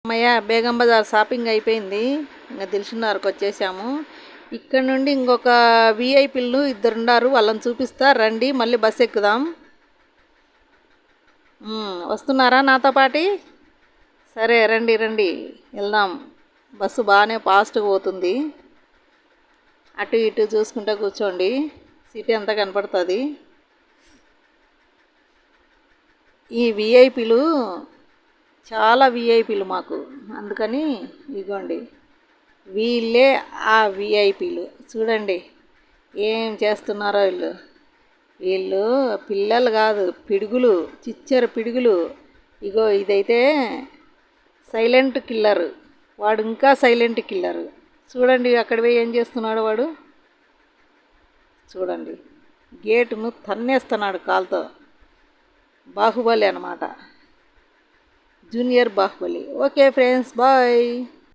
అమ్మయ్య బేగం బజార్ షాపింగ్ అయిపోయింది. ఇంకా దిల్సుఖ్నగర్కి వచ్చేసాము. ఇక్కడ నుండి ఇంకొక విఐపీలు ఇద్దరున్నారు, వాళ్ళని చూపిస్తా రండి. మళ్ళీ బస్ ఎక్కుదాం. వస్తున్నారా నాతో పాటి? సరే రండి రండి వెళ్దాం. బస్సు బాగానే ఫాస్ట్గా పోతుంది. అటు ఇటు చూసుకుంటూ కూర్చోండి, సిటీ అంతా కనపడుతుంది. ఈ విఐపీలు చాలా విఐపీలు మాకు, అందుకని ఇగోండి వీళ్ళే ఆ విఐపీలు. చూడండి ఏం చేస్తున్నారో వీళ్ళు. వీళ్ళు పిల్లలు కాదు, పిడుగులు, చిచ్చర పిడుగులు. ఇగో ఇదైతే సైలెంట్ కిల్లర్, వాడు ఇంకా సైలెంట్ కిల్లర్. చూడండి అక్కడ పోయి ఏం చేస్తున్నాడు వాడు. చూడండి గేటును తన్నేస్తున్నాడు కాలుతో. బాహుబలి అన్నమాట, junior Baahubali. Okay friends, bye.